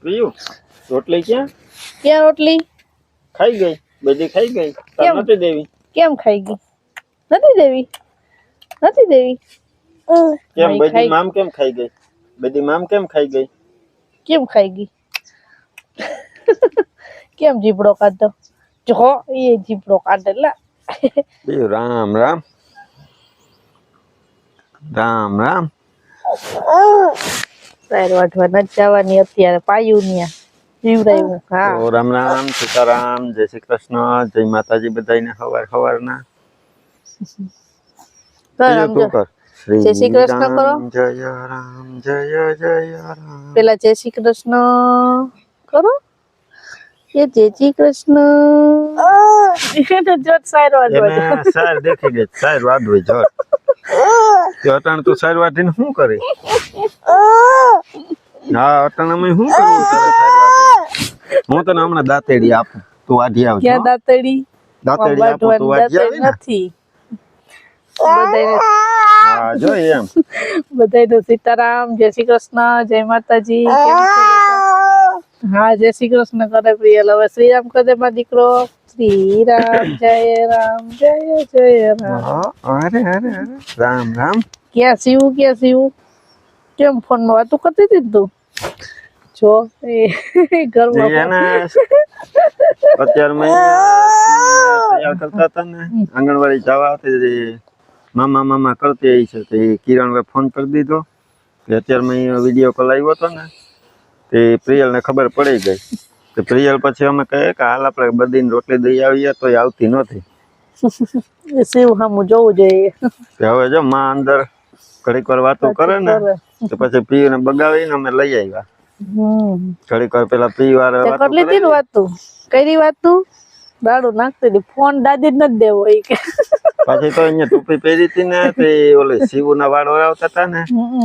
પ્રિયુ રોટલી ક્યાં રોટલી ખાઈ ગઈ? બધી ખાઈ ગઈ? તાર નથી દેવી? કેમ ખાઈ ગઈ? નથી દેવી? કેમ બધી મામ કેમ ખાઈ ગઈ? બધી મામ કેમ ખાઈ ગઈ? કેમ ખાઈ ગઈ? કેમ જીભડો કાઢો? જો એ જીભડો કાઢે લા. રામ રામ રામ રામ. સાર વાટવા નથી જવાની અત્યારે પાયું ન્યા જીવડાયું. હા તો રામ રામ સીતારામ, જય શ્રી કૃષ્ણ, જય માતાજી બધાને હવારના. જય શ્રી કૃષ્ણ કરો. જય રામ જય જય રામ. પેલા જય શ્રી કૃષ્ણ કરો. એ જય શ્રી કૃષ્ણ એને જોત સાર વાડવા સાર દેખી ગઈ. સાર વાડવી જોત તે અટાણ તું સાર વાટીને શું કરી? હા અટાણ અમે શું કરવું તારે સાર વાટીને? હું તને હમણાં દાંતેડી આપું, તું વાઢી આવજો. ક્યાં દાંતેડી? દાંતેડી આપું, તું વાઢી આવી ને. નથી હા જો એમ બધાને સીતારામ, જય શ્રી કૃષ્ણ, જય માતાજી. કેમ છો બધા? હા જય શ્રી કૃષ્ણ કરે પ્રિયલ. હવે શ્રીરામ કરે માં દીકરો. શ્રીરામ જય રામ જય જય રામ. અરે અરે અરે રામ રામ. ક્યાં સીવું કેમ ફોન માં વાતું કરતી હતી તું? જો એ ઘરમાં અત્યારે તૈયાર કરતા હતા ને, આંગણવાડી જવા હતી, મામા કરતી છે. તે કિરણ ફોન કરી દીધો કે અત્યારે મેં વિડીયો કોલ આવ્યો હતો ને, તે પ્રિયલ ને ખબર પડી ગઈ. તો પ્રિયલ પછી અમે કહે કે હાલ આપણે બધીને રોટલી દઈ આવીએ, તો એ આવતી નથી. શિવ હામું જોવું જોઈએ. હવે જો માં અંદર ઘડીક વાર વાતો કરે ને, તો પછી પીને બગાવીને અમે લઈ આવ્યા. ઘડીક વાર પેલા પીવાર કરી લીધી ને વાતું, કઈ વાતું દાડું નાખતી હતી. ફોન દાદી જ નથી દેવો એ કે. પછી તો અહીંયા ટોપી પહેરી હતી ને, તે ઓલે શિવ ના વાળ વરાવતા હતા ને,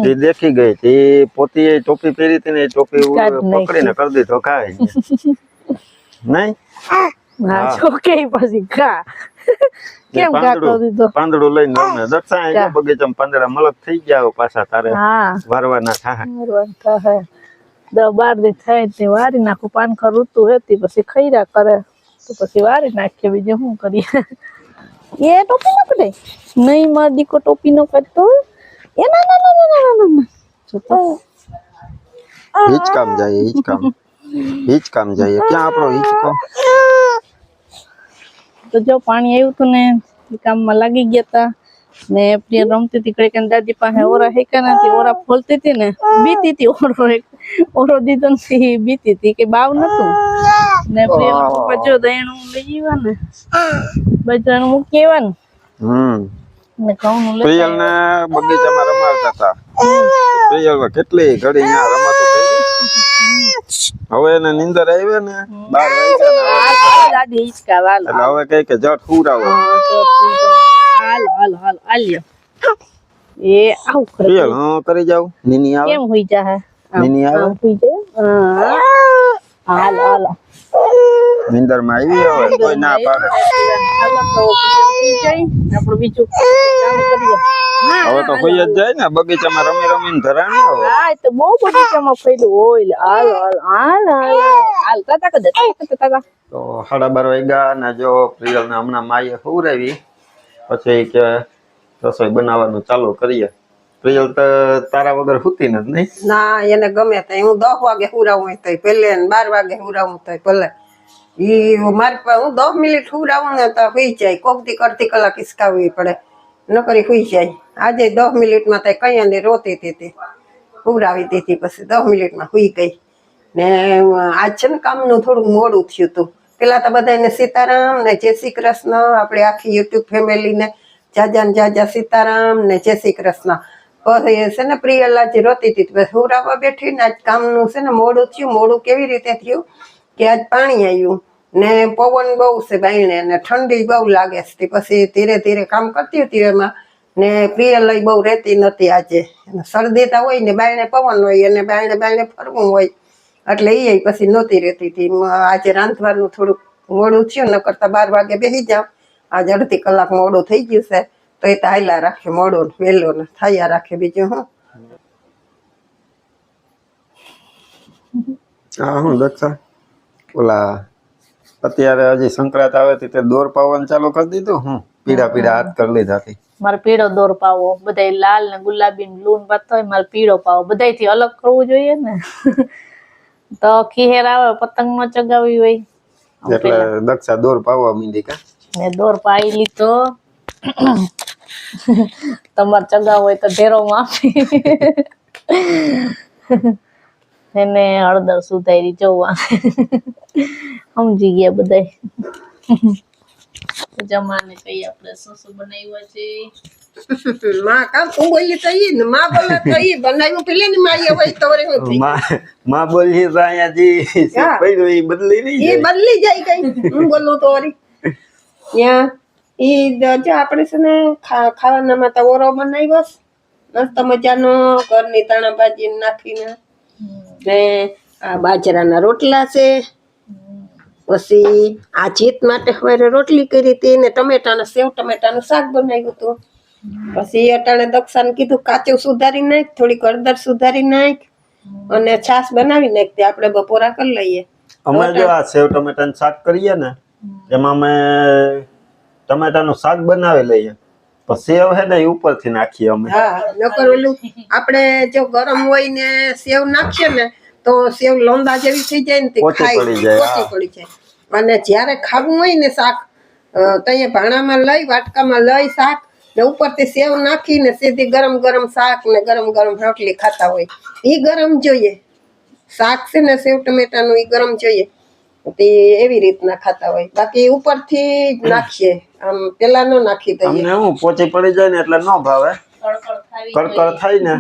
એ દેખી ગઈ. તે પોતી ટોપી પહેરી હતી ને, એ ટોપી પકડીને કરી દીધો ખાય નહીં. હા છોકે પછી ખા. કેમ ખા કરી દીધો? પાંદડું લઈને રમે. દક્ષા બગીચામાં પાંદડા મલક થઈ ગયા પાછા, તારે વારવાના થાય. 10-12 દી થાય તે વારી નાખું. પાનખર ઋતુ હતી પછી ખૈરા કરે તો પછી વારી નાખીએ. બીજું શું કરીએ? એ ટોપી ન કઢે નહીં, માર દીકો ટોપી ન કાઢતો. એ ના હિચકામ જાય. ક્યાં આપણો હિચકો? તો જો પાણી આવ્યું હતું ને, કામમાં લાગી ગયા તા ને. પ્રિય રમતી હતી કઈ દાદી પાસે. ઓરા હેકા નથી, ઓરા ફોલતી હતી ને, બીતી હતી. ઓરો દીધો ને બીતી હતી કે બાવ નતું ને. પ્રિય પપ્પા જો દયણું લઈ આવ્યા ને, બજારનું મૂકી આવ્યા ને ઘઉં નું. પ્રિયલ ને બગીચામાં રમાડતા હતા. પ્રિયલ કેટલી ઘડી ત્યાં રમાતું થઈ. હવે એને નીંદર આવી ને, 12 વાગ્યા દાદી હિચકા વાલ. એટલે હવે કઈ કે જટ હુરાવો. હાલ એ આવ પ્રિયલ હા કરી જાવ. નીની આવે. કેમ હોઈ જા? નીની આવે. હોઈ જા. હાલ નીંદર માં આવી. હવે કોઈ ના પાડે. આપણું બીજું કામ કરીએ. હવે તો કોઈ જ જાય ને બગીચામાં રમીને ધરાણી. હા તો બહુ બગીચામાં ફેલું હોય. હાલ કાકા તો 12:30 વાગ્યા ને. જો પ્રિયલ ને હમણાં માએ હુરાવી, પછી કે રસોઈ બનાવવાનું ચાલુ કરીએ. પ્રિયલ તો તારા વગર હુતી નથી નહીં? ના, એને ગમે તે. હું 10 વાગે હુરાવું તો પહેલે, 12 વાગે હુરાવું તો ભલે. ઈ મારી પાસે હું 10 મિનિટ હુરાવું ને તો હુઈ જાય. કોકથી કરતી કલાક હિસકાવવી પડે, નકરી હુઈ જાય. આજે 10 મિનિટમાં તો કઈ અને રોતી હતી, હુરાવી દીધી. પછી 10 મિનિટમાં હુઈ ગઈ ને. આજ છે ને કામનું થોડું મોડું થયું હતું. પેલા તો બધાને સીતારામ ને જય શ્રી કૃષ્ણ. આપણે આખી યુટ્યુબ ફેમિલીને જાજા સીતારામ ને જય શ્રી કૃષ્ણ. પછી છે ને પ્રિયલ આજે રોતી હતી. પછી હુરાવા બેઠી ને. આજ કામનું છે ને મોડું થયું. મોડું કેવી રીતે થયું કે આજ પાણી આવ્યું ને પવન બહુ છે બાયણે ને ઠંડી બહુ લાગે છે. પછી ધીરે ધીરે કામ કરતી હતી એમાં ને. પ્રિયલ બહુ રહેતી નથી આજે. શરદી તો હોય ને, બાયણે પવન હોય અને બાયણે ફરવું હોય, એટલે એ પછી નહોતી રહેતી હતી. આજે રાંધવાનું થોડુંક મોડું થયું. ન કરતા 12 વાગે બેસી જાવ. આજે અડધી કલાક મોડું થઈ ગયું છે. તો એ તો હાલ્યા રાખે, મોડું વહેલું ને થયા રાખે. બીજું હું હા હું દક્ષા ઓલા અત્યારે હજી સંક્રાંત આવે તે દોર પાવન ચાલુ કરી દીધું હું પીડા પીડા હાથ કરી લીધા હતી મારે પીળો દોર પાવો, બધાય લાલ ને ગુલાબી ને લૂન પાતો હોય, મારે પીળો પાવો, બધાય થી અલગ કરવું જોઈએ ને. તો ખીહેર આવે પતંગ નો ચગાવી હોય એટલે દક્ષા દોર પાવવા માંડી કા ને દોર પાઈ લીધો. તમારે ચગાવ હોય તો ઢેરો માં એને હળદર સુધારી જોવા સમજી ગયા બધાય. જમાને કઈ આપણે શું શું બનાવ્યું છે. માં કામ તું બોલી તો ઈ ને માં બોલે તો ઈ બનાવ્યું પેલી ની માં એ હોય તો વરે હું થઈ માં બોલી રાયાજી પડ્યું ઈ બદલી નહીં એ બદલી જાય કઈ હું બોલું તો વરી ત્યાં ઈ જો આપણે છે ને ખાવાનામાં તો ઓરો બનાવ્યો મસ્ત મજાનો ઘરની તાણા ભાજી નાખીને ને આ બાજરાના રોટલા છે. પછી આ જીત માટે હવે રોટલી કરી હતી ને ટમેટાના સેવ ટમેટાનું શાક બનાવ્યું હતું. પછી અટાણે દક્ષાને કીધું કાચું સુધારી નાખ, થોડીક હળદર સુધારી નાખ અને છાશ બનાવી નાખ, તે આપણે બપોરા કરી લઈએ. અમે જો આ સેવ ટમેટાનું શાક કરીએ ને એમાં અમે ટમેટાનું શાક બનાવી લઈએ પછી સેવ હે ને એ ઉપરથી નાખીએ અમે. હા નકર ઓલું આપણે જો ગરમ હોય ને સેવ નાખીએ ને તો સેવ લોંદા જેવી થઈ જાય ને તે પોચી ખાઈ પડી જાય, પોચી પડી જાય. અને જ્યારે ખાવું હોય ને શાક તઈએ ભાણામાં લઈ વાટકામાં લઈ શાક ને ઉપરથી સેવ નાખીને સીધી ગરમ ગરમ શાક ને ગરમ ગરમ રોટલી ખાતા હોય. ઈ ગરમ જોઈએ શાક છે ને સેવ ટમેટાનું ઈ ગરમ જોઈએ તે એવી રીતના ખાતા હોય. બાકી ઉપરથી જ નાખીએ આમ પેલા નો નાખી દઈએ. અમને હું પોચી પડી જાય ને એટલે ન ભાવે, કડકડ થાય ને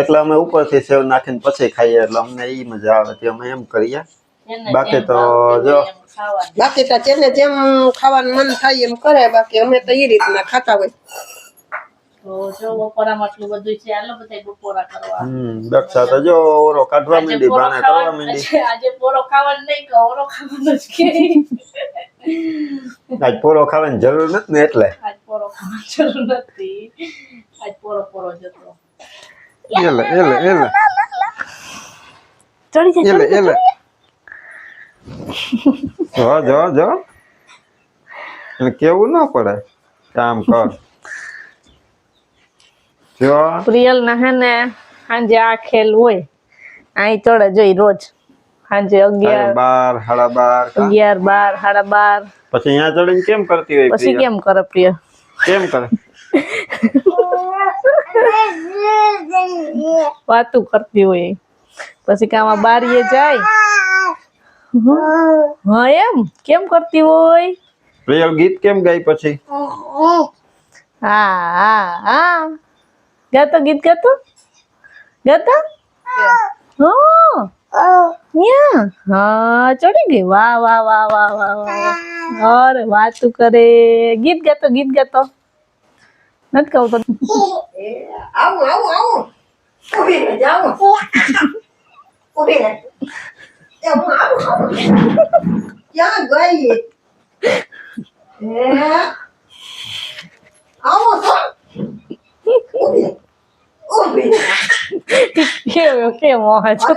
એટલે અમે ઉપરથી સેવ નાખીને પછી ખાઈએ એટલે અમને ઈ મજા આવે તે અમે એમ કરીએ. બાકી તો જો બાકી તો જેને જેમ ખાવાનું મન થાય એમ કરે, બાકી અમે તો એ રીતના ખાતા હોય. તો જો બપોરામાં આટલું બધું છે, હાલો બધાય બપોરા કરવા. દક્ષા તો જો ઓરો કાઢવા માંડી, બાણે કરવા માંડી. આજે પોરો ખાવાનું નહીં કે ઓરો ખાવાનું જ કે. આજ પોરો ખાવાની જરૂર નથી ને એટલે આજ પોરો ખાવાની જરૂર નથી, આજ પોરો પોરો જ હતો. એલે ચડી જાય એલે જો એને કેવું ના પડે કામ કર. જો પ્રિયલ ના હે ને સાંજે આ ખેલ હોય અહીં ચડે જોઈ રોજ સાંજે 11, 12, 11, 12, 12:30 પછી અહીંયા ચડીને કેમ કરતી હોય પછી પ્રિયા? કેમ કરે પ્રિય? કેમ કરે? વાતું કરતી હોય પછી કામાં બારીએ જાય. હા એમ કેમ કરતી હોય? પ્રિયલ ગીત કેમ ગાય પછી? હા ગાતો ગીત ગાતો હા ચડી ગઈ. વાહ વાહ વાહ વાહ વાહ વાહ. અરે વાતું કરે, ગીત ગાતો નથી કહું તો. આવું ઉભી રહે જાઓ ઉભી રહે આવું ક્યાં ગઈ આવો તો ઉભી કેમ મોહે છે?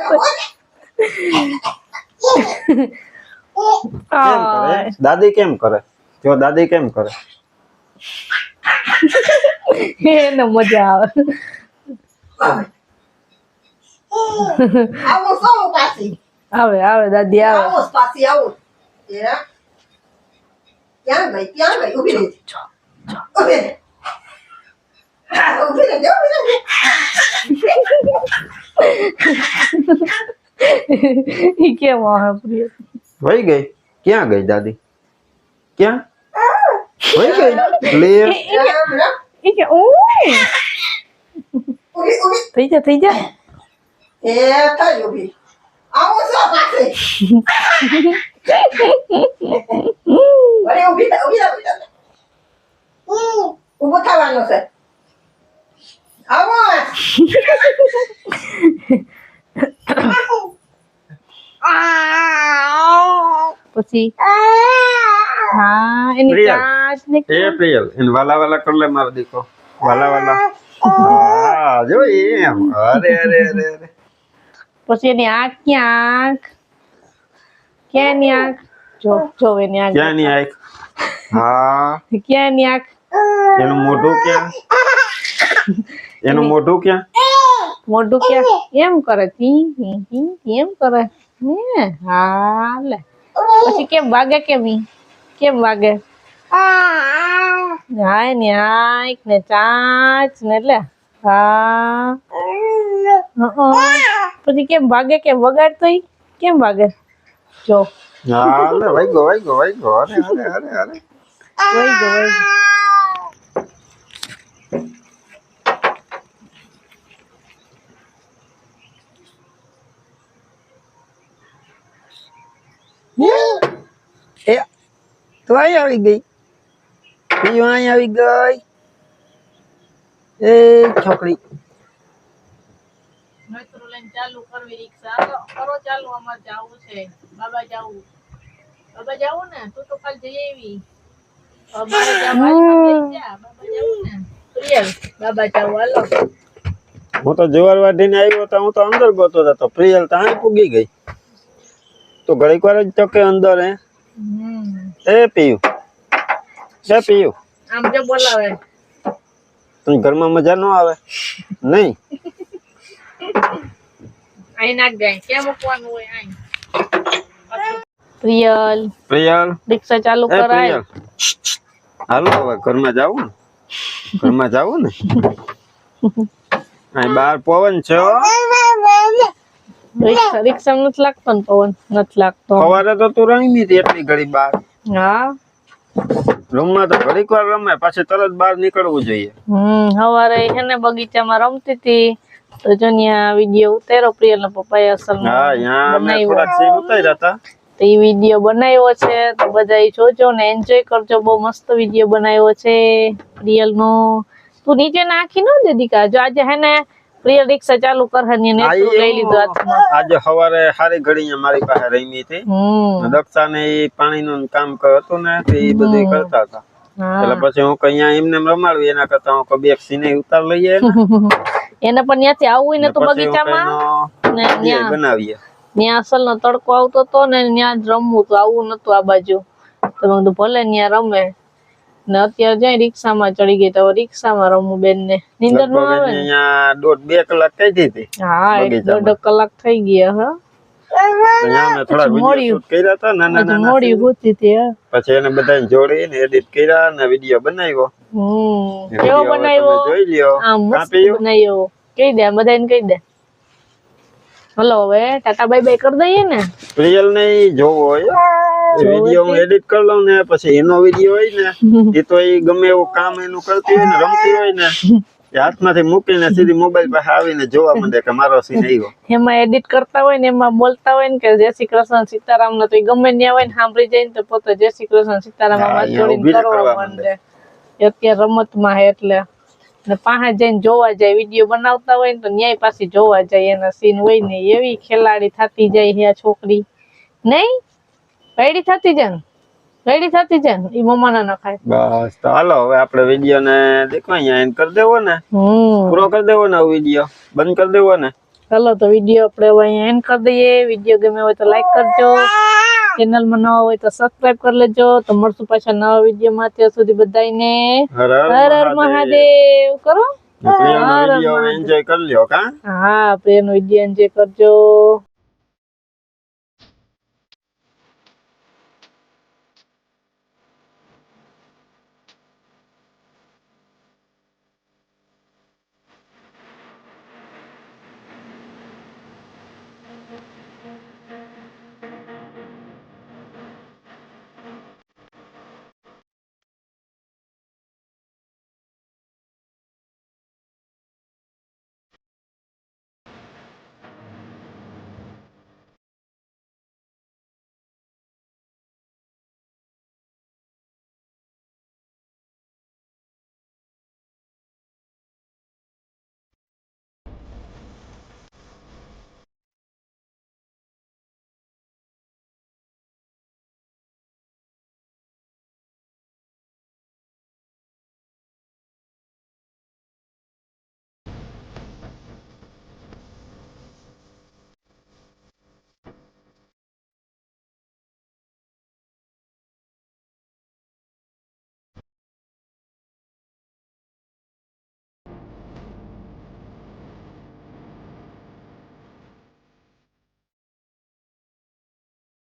કેમ કરે? દાદી કેમ કરે? જો દાદી કેમ કરે? એને મજા આવે. આવો સો પાછી આવે દાદી આવે. આવો પાછી આવો ક્યાં ગઈ ઉભી રહી ઉભી રહે ઈ કેમ આવે પ્રિય? વહી ગઈ? ક્યાં ગઈ દાદી? ક્યાં વહી ગઈ? લે ઈ કે થઈ જા એ થઈ ઉભી આવો સો પાછી અરે ઉભી ઉભો થવાનો છે. આવો પછી હા એની પ્રિયલ. ચાંચ ને એ પ્રિયલ એને વાલા કર લે મારો દીકરો. વાલા હા જો એમ. અરે પછી એની આંખ ક્યાં એની આંખ જો એની આંખ ક્યાં ની આંખ? હા, ક્યાં એની આંખ એનું મોઢું ક્યાં? એનું મોઢું ક્યાં? મોઢું ક્યાં એમ કરે એમ કરે હે હા લે પછી કેમ વાગે કેમ વાગે હા એની આંખ ને ચાંચ ને એટલે હા પછી કેમ ભાગે કેમ વગાડતો કેમ ભાગે જો હા લે વાગ્યો. અરે વઈ ગયો એ તો અહીં આવી ગઈ બીજું અહીં આવી ગઈ એ છોકરી નોતરું લઈને ચાલુ કરવી રિક્ષા કરો ચાલુ અમાર જાવું છે બાબા જાવું ને તું તો કાલ જઈ આવી બાબા જાવું ને પ્રિયલ બાબા જાવું હાલો હું તો જુવાર વાઢીને આવ્યો તો હું તો અંદર ગોતો હતો. પ્રિયલ તો અહીં પૂગી ગઈ. તો ઘડીક વાર જ ટકે અંદર હે. એ પીયું આમ જો બોલાવે તને ઘરમાં મજા ન આવે નહીં? અહીં નાખ દે ક્યાં મૂકવાનું હોય અહીં પ્રિયલ રિક્ષા ચાલુ એ કરાય પ્રિયલ હાલો હવે ઘરમાં જાવું ને અહીં બહાર પવન છે હો. રિક્ષા નથી લાગતો ને પવન નથી લાગતો સવારે તો તું રમી હતી એટલી ઘડી બહાર. હા રૂમમાં તો ઘડીક વાર રમે પછી તરત બહાર નીકળવું જોઈએ. સવારે હેને બગીચામાં રમતી હતી તો જો ન્યા વિડીયો ઉતાર્યો પ્રિયલ ના પપ્પાએ અસલ હા યા મેં થોડાક સીન ઉતાર્યા હતા. તો એ વિડીયો બનાવ્યો છે તો બધા જોજો ને એન્જોય કરજો. બહુ મસ્ત વિડીયો બનાવ્યો છે પ્રિયલ નો. તું નીચે નાખી ન દે દીકા. જો આજે હે ને પ્રિયલ રિક્ષા ચાલુ કરે ને નેત્રું લઈ લીધું હાથમાં. આજે સવારે હારી ઘડી મારી પાસે રમી હતી. દક્ષા ને એ પાણીનું કામ હતું ને તો એ બધું કરતા હતા. એટલે પછી હું કઈ એમને રમાડું એના કરતા હું બે સીને ઉતાર લઈએ એને પણ ત્યાંથી આવવું ને તો બગીચામાં ને ત્યાં બનાવીએ. ત્યાં અસલ નો તડકો આવતો હતો ને ત્યાં જ રમવું તો આવું નતું આ બાજુ. તો મેં કીધું ભલે ત્યાં રમે ને અત્યારે જાય રિક્ષામાં ચડી ગઈ તો રિક્ષામાં રમવું બેન ને નીંદર ન આવે ને. 1.5-2 કલાક થઈ હતી. હા 1.5 કલાક થઈ ગયા. મોડી હોતી હતી પછી એને બધાને જોડીને એડિટ કર્યા ને વિડીયો બનાવ્યો. કેવો બનાવ્યો જોઈ લ્યો. આમ મસ્ત બનાવ્યો. કહી દે બધાને કહી દે. હલો હવે ટાટા બાય બાય કરી દઈએ ને. પ્રિયલ ને જોવો હોય વિડીયો હું એડિટ કરી લઉં ને પછી એનો વિડીયો હોય ને એ તો એ ગમે એવું કામ એનું કરતી હોય ને રમતી હોય ને એ હાથમાંથી મૂકીને સીધી મોબાઈલ પાસે આવીને જોવા માંડે કે મારો સીન આવ્યો. એમાં એડિટ કરતા હોય ને એમાં બોલતા હોય ને કે જય શ્રી કૃષ્ણ સીતારામ ને તો ગમે ત્યાં હોય ને સાંભળી જાય ને તો પોતે જય શ્રી કૃષ્ણ સીતારામ માં જોડીને કરવા માંડે. અત્યારે રમતમાં હે એટલે ને પાસે જઈને જોવા જાય. વિડીયો બનાવતા હોય ને તો ન્યાય પાછી જોવા જાય. એના સીન હોય ને એવી ખેલાડી થતી જાય હે છોકરી નહીં. રેડી થતી જાય એ મમ્મા ના નખાય. બસ તો હાલો હવે આપણે વિડીયો ને દેખો અહીંયા એન્ડ કરી દેવો ને. પૂરો કરી દેવો ને વિડીયો બંધ કરી દેવો ને. ચાલો તો વિડીયો આપણે હવે અહીંયા એન્ડ કરી દઈએ. વિડીયો ગમે હોય તો લાઈક કરજો. ચેનલ માં નવા હોય તો સબસ્ક્રાઇબ કરી લેજો. તો મળશું પાછા નવા વિડીયો માં. ત્યાં સુધી બધાને હર હર મહાદેવ કરો. એન્જોય કરી લ્યો કા. હા પ્રિયનો વિડીયો એન્જોય કરજો.